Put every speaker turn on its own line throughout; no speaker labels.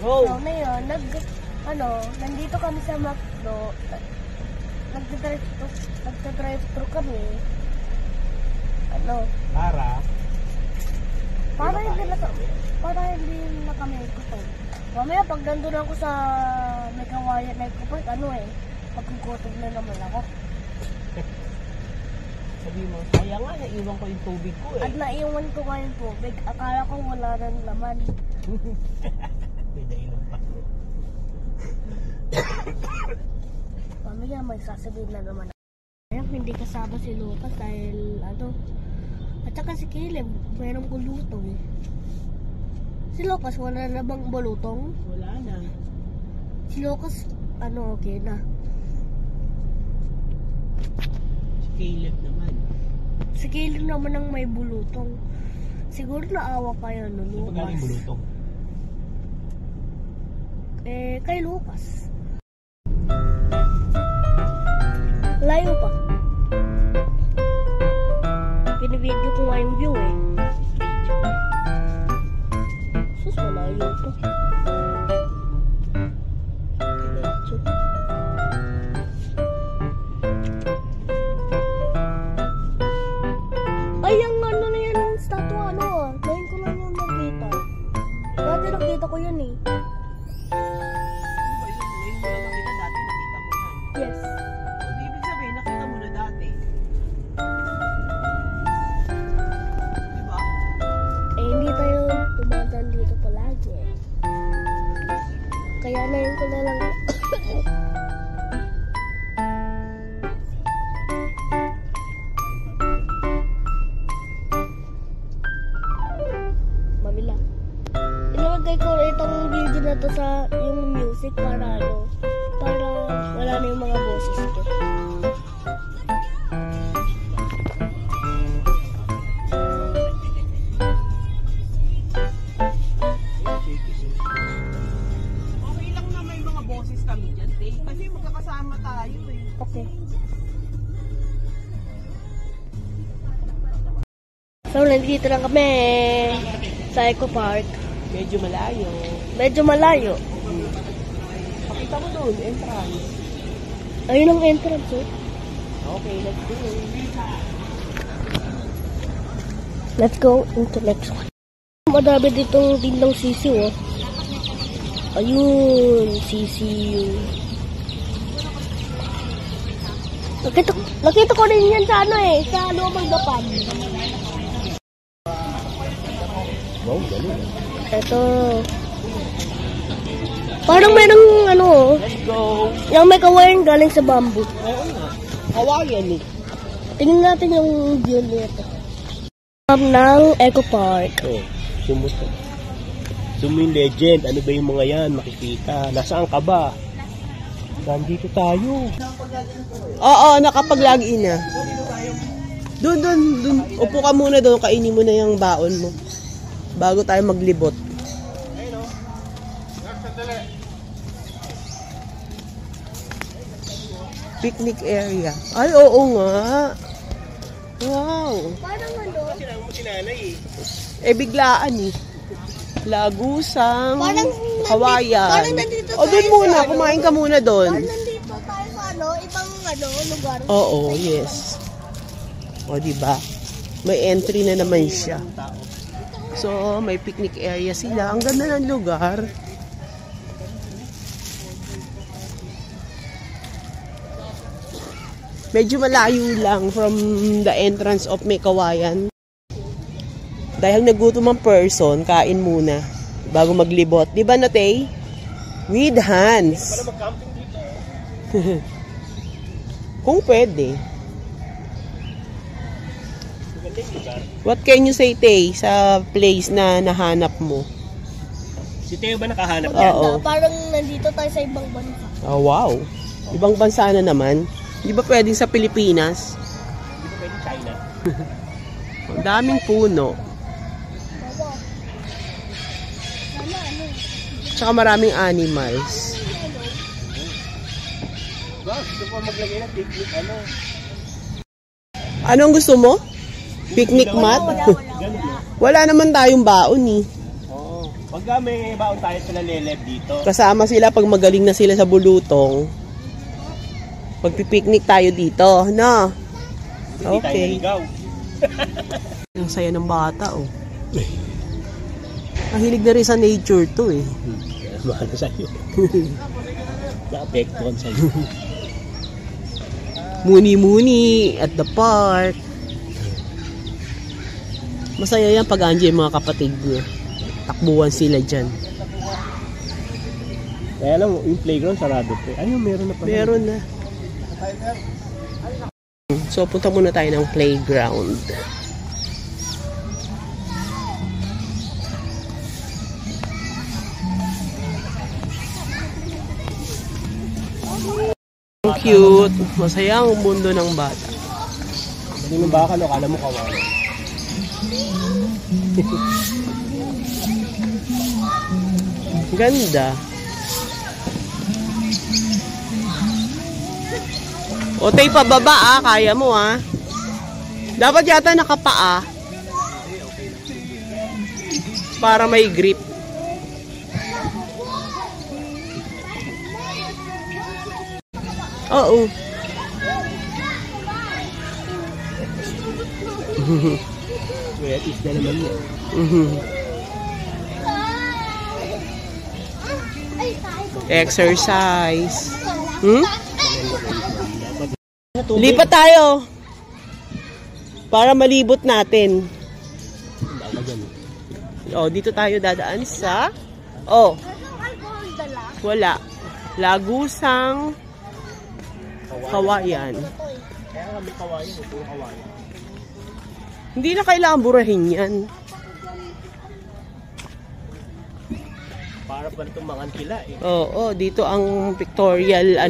Wow.
So, ngayon, nandito kami sa McDo. Nagta-drive-thru kami. Para hindi na kami ikutan. Mamaya, pag nandun ako sa may kawayan na ikupan, pagkukutob na naman ako.
Sabi mo, kaya nga, naiwan ko yung tubig ko eh.
At naiwan ko nga yung tubig. Akala ko wala nang laman.
May dahilan pa.
Mamaya, may sasabihin na naman. Hindi kasama si Lucas dahil at saka si Caleb, mayroong kulutong. Si Lucas, wala na bang bulutong?
Wala na.
Si Lucas, okay na. Si Caleb naman ang may bulutong. Siguro naawa kayo no, Lucas.
Saan pa bulutong?
Kay Lucas. Layo pa. Pinibidyo ko nga yung view eh. Sus, malayo pa. Ay, ang na yan ang statue Ngayon ko lang yung nakita. Dati nakita ko yun eh.
Ngayon mo lang nakita dati, nakita mo yan.
Yes.
Ibig sabihin, nakita mo na dati. Diba?
Hindi tayo tumadaan dito palagi. Kaya na yun ko na lang. Mamila. Ilagay ko itong video na to sa yung music para wala na yung mga boses ko.
Okay lang na may mga boses kami dyan, Tay. Kasi magkakasama tayo eh.
Okay. So, nandito lang kami sa Eco Park.
Medyo malayo.
Medyo malayo.
Pakita mo doon, entrance.
Ayun ang entrance eh.
Okay, let's go.
Let's go into next one. Madami ditong dindang sisiw oh. Ayun, sisiw. Nakita ko rin yan sa sa loob ng dapan.
Wow, galing.
Ito. Parang mayroong
Let's go.
yung may kawayan galing sa bamboo.
Oo nga. Hawaiian eh.
Tingnan natin yung view nito. Ng Eco Park.
Sumuto. Yung legend. Ano ba yung mga yan? Makikita. Nasaan ka ba? Nandito tayo.
Oo, nakapag-login na. Doon. Upo ka muna doon. Kainin mo na yung baon mo. Bago tayo maglibot. Picnic area. Ay, oo nga. Wow.
Parang
Sinama mo si nanay
Biglaan eh. Lagusang,
Parang
Hawaiian.
nandito
O, doon muna. Kumain ka muna doon.
nandito tayo sa ibang lugar.
Oo, yes. O, diba? May entry na naman siya. So, may picnic area sila. Ang ganda ng lugar. Medyo malayo lang from the entrance of Mekawayan. Dahil nagutom ang person, kain muna bago maglibot. Di ba, Natay? With hands. Kung pwede. What can you say, Tay, sa place na nahanap mo?
Si Teo ba nakahanap
yan? Oo.
Parang nandito tayo sa ibang bansa.
Oh, wow. Ibang bansa na naman. Di ba pwedeng sa Pilipinas?
Hindi ba pwedeng China?
Ang daming puno. Tsaka maraming animals.
Gusto ko maglagay ng picnic
Anong gusto mo? Picnic mat? Wala naman tayong baon eh.
Pagka may baon tayo sila leleb dito.
Kasama sila pag magaling na sila sa bulutong. Pagpipiknik tayo dito, no?
Hindi tayo
Okay.
naligaw.
Ang saya ng bata, oh. Mahilig na rin sa nature to, eh.
Mahal na sa'yo. Na-apektuhan sa'yo.
Muni-muni at the park. Masaya yan pag andiyan yung mga kapatid niya. Takbuhan sila dyan.
Kaya lang, yung playground sarado po. Ayun, meron na pala.
Meron na. So, punta muna tayo ng playground. Ang cute. Masaya ang mundo ng bata.
Hindi mo baka, no? Kala mo kawawa.
Ganda. O, tay, pababa ah. Kaya mo ah. Dapat yata nakapaa. Para may grip. Oo.
Kaya is na naman yan.
Exercise. Lipat tayo. Para malibot natin. Oh, dito tayo dadaan sa... Oh, wala. Lagusang Kawayan.
Kaya nga may kawayan, puro kawayan.
Hindi na kailangan burahin yan.
Para pa itong mga antila eh.
Oo, dito ang pictorial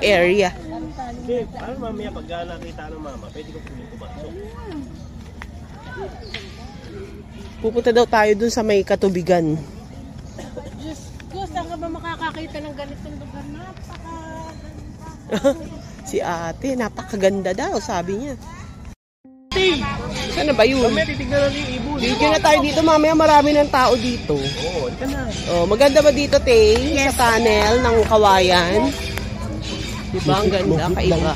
area.
Kasi, para mamaya pag nakita ng mama, pwede ko punin pumasok.
Pupunta daw tayo dun sa may katubigan.
Diyos, saan ka ba makakakita ng ganitong lugar? Napakaganda.
Si ate, napakaganda daw, sabi niya. Saan na ba yun?
Mamaya titignan natin yung ibon.
Video na tayo dito, mamaya marami ng tao dito.
Oo, ito na.
Oh, maganda ba dito, Tay? Sa tunnel ng Kawayan? Diba? Ang ganda, kaiba.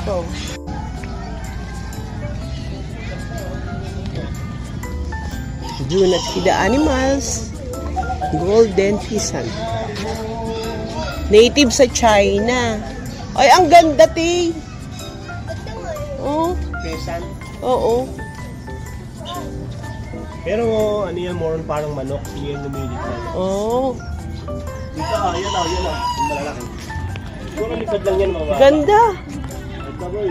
Do not see the animals. Golden Pheasant. Native sa China. Ay, ang ganda, Tay. Oh,
Pesan.
oo.
Pero ano yan, more on parang manok. Hindi yan lumilit na.
Oh,
Dito, yan o. Yung malalaki. Siguro likod lang yan, mga.
ganda.
Ito, boy.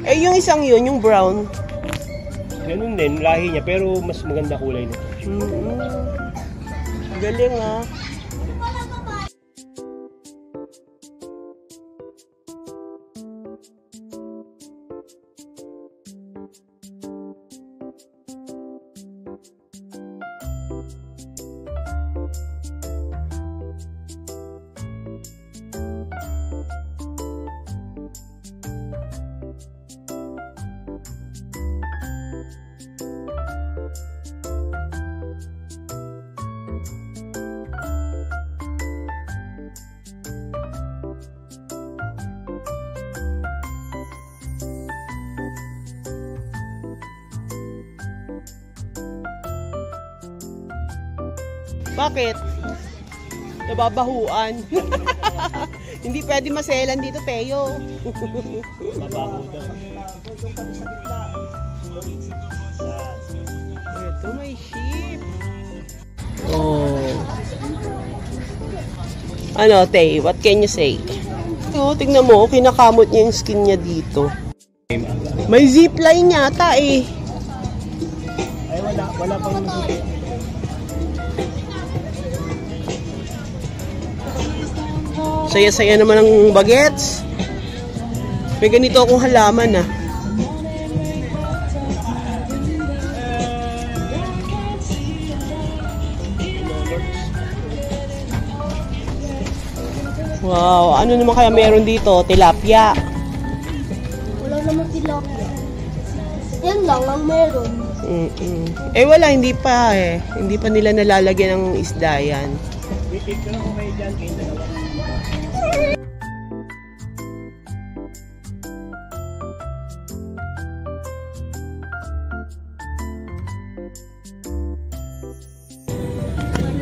Eh, yung isang yun, yung brown.
Ganun din, lahi niya. Pero mas maganda kulay nito.
Galing ah. Bakit? Nababahuan. Hindi pwede maselan dito, Teo.
Mabaho daw.
Ito, may sheep. Oh. Ano, Tay? What can you say? Oh, tingnan mo, kinakamot niya yung skin niya dito. May zipline yata eh.
Ay, wala pang nagigit.
Saya-saya naman ang bagets. May ganito akong halaman ah. Wow, ano naman kaya meron dito? Tilapia.
Wala naman tilapia. Yan lang ang meron.
Eh wala, hindi pa eh. Hindi pa nila nalalagyan ng isda yan.
Wait ko lang kung kayo dyan. Kayo dalawa.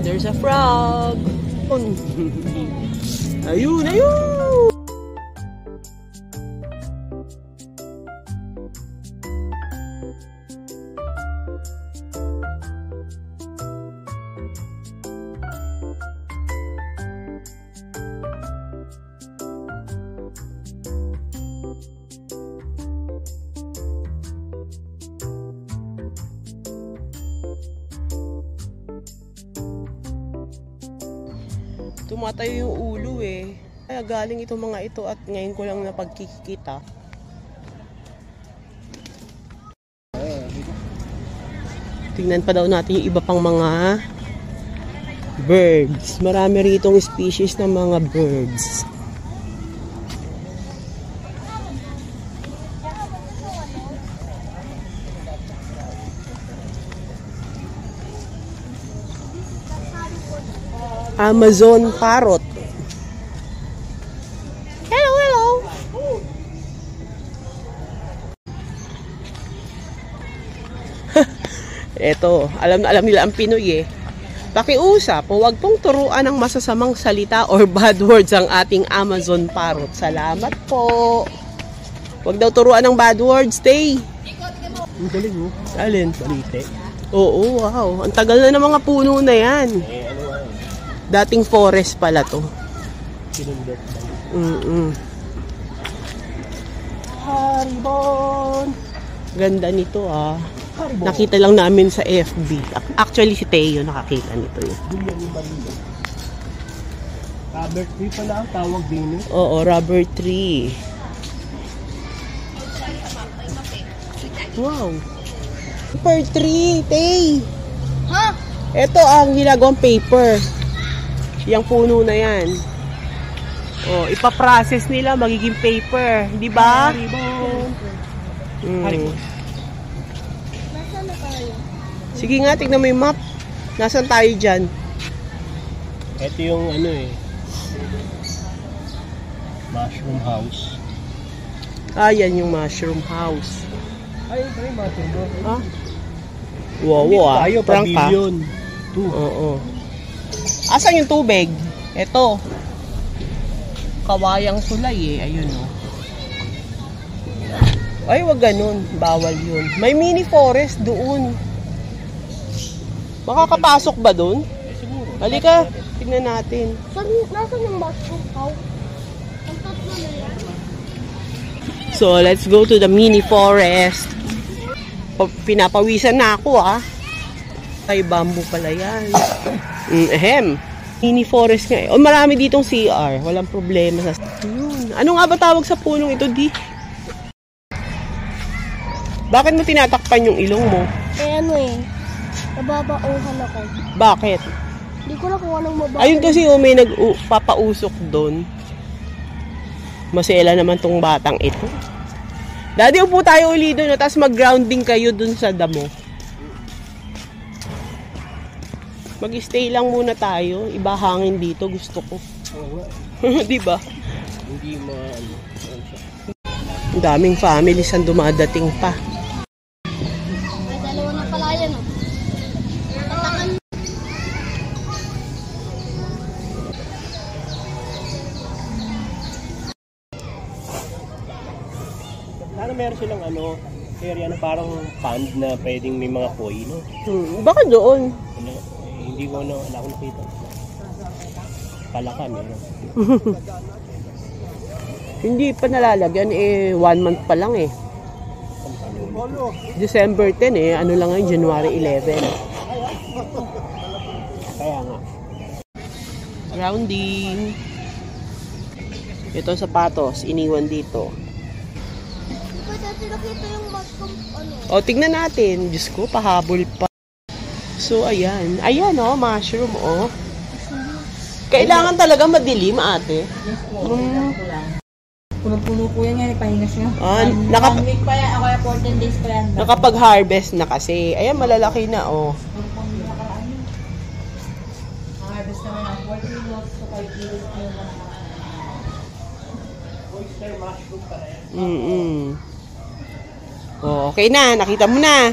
There's a frog. Ayun, ayun. Tumatayo yung ulo eh. Kaya galing itong mga ito at ngayon ko lang napagkikita. Tingnan pa daw natin yung iba pang mga birds. Marami ritong species ng mga birds. Amazon parrot. Hello, hello. Eto, alam na alam nila ang Pinoy eh. Pakiusap, huwag pong turuan ng masasamang salita or bad words ang ating Amazon parrot. Salamat po. Huwag daw turuan ng bad words, Tay.
Ang galing mo.
Alin?
Balite.
Oo, wow. Ang tagal na ng mga puno na yan.
Eh, ano nga.
Dating forest pala to.
Sinundot.
Haribon! Ganda nito ah.
Haribon.
Nakita lang namin sa FB. Actually si Teo nakakita nito yun.
Doon yan yung balito. Rubber tree pala ang tawag din eh.
Oo, rubber tree. Wow. Paper tree, Tay.
Ha?
Ito ang ginagawang paper. Yang puno na yan. Oh, ipaprocess nila magiging paper, di ba?
Haribon.
Mm.
Nasaan na tayo?
Sige nga, tignan mo yung map. Nasaan tayo dyan?
Ito yung ano eh. Mushroom house.
Ah, yan yung mushroom house.
Ay, ito yung mushroom house.
Ah? Wow, ah.
Tayo,
Prank ka?
pavilion.
Oo. Asan yung tubig? Ito. Kawayang tulay eh. Ayun oh. Ay, wag ganun. Bawal yun. May mini forest doon. Makakapasok ba doon?
Eh, siguro.
Halika, tignan natin.
Nasaan yung mushroom house? Ang tatlo na yan.
So, let's go to the mini forest. Pinapawisan na ako ah. Ay, bamboo pala yan. Ahem. Mini forest nga eh. O, marami ditong CR. Walang problema. Yun. Ano nga ba tawag sa punong ito, Di? Bakit mo tinatakpan yung ilong mo?
Eh ano eh. Nababauhan ako.
Bakit?
Hindi ko na kung anong mababa.
Ayun kasi may nagpapausok doon. Masela naman tong batang ito. Daddy, upo tayo uli doon. Tapos mag-grounding kayo doon sa damo. Mag-stay lang muna tayo. Iba hangin dito. Gusto ko.
Oo nga.
Di ba?
Hindi ano siya.
Ang daming families ang dumadating pa.
May dalawa na pala yan oh. Patakan.
Sana meron silang ano, area na parang pond na pwedeng may mga koi, no?
Baka doon.
Ano, hindi ko wala akong nakita. Palaka meron.
Hindi pa nalalagyan. 1 month pa lang eh. December 10 eh. Ano lang ngayon? January 11. Kaya nga. Grounding. Ito sapatos. Iniwan dito.
Di ba dati nakita yung mushroom ano?
O, tignan natin. Diyos ko, pahabol pa. So, ayan. Ayan o, mushroom o. Kailangan talaga madilim, ate.
Puno-puno po yan ngayon, pahinga siya.
Naka-
1 week pa yan, o kaya 14 days pa yan.
nakapag-harvest na kasi. Ayan, malalaki na, oh.
Harvest naman ng 40 kilos to 5 kilos na yung mga
Oyster mushroom para yan.
Oh, okay na. Nakita mo na.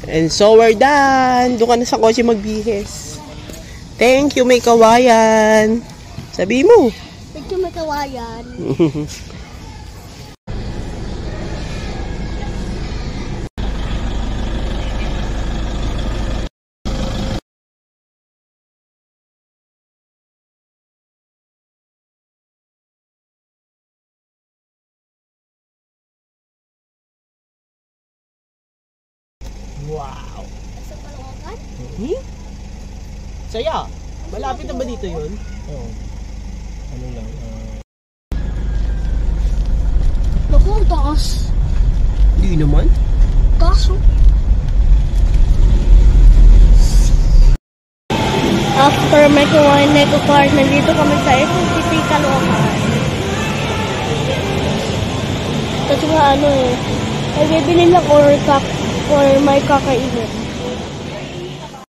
And so we're done. Doon ka na sa kotse magbihis. Thank you, may kawayan. Sabi mo.
Thank you, may kawayan.
Wow.
Sa Caloocan?
Saya. Malapit na ba dito yun?
Oo. Ano lang,
Naku, ang taas.
Hindi naman.
Taas, oh. After may kumain na ito card, nandito kami sa FCT Caloocan. Kasi nga ano eh, ay bibili lang or may kakainin.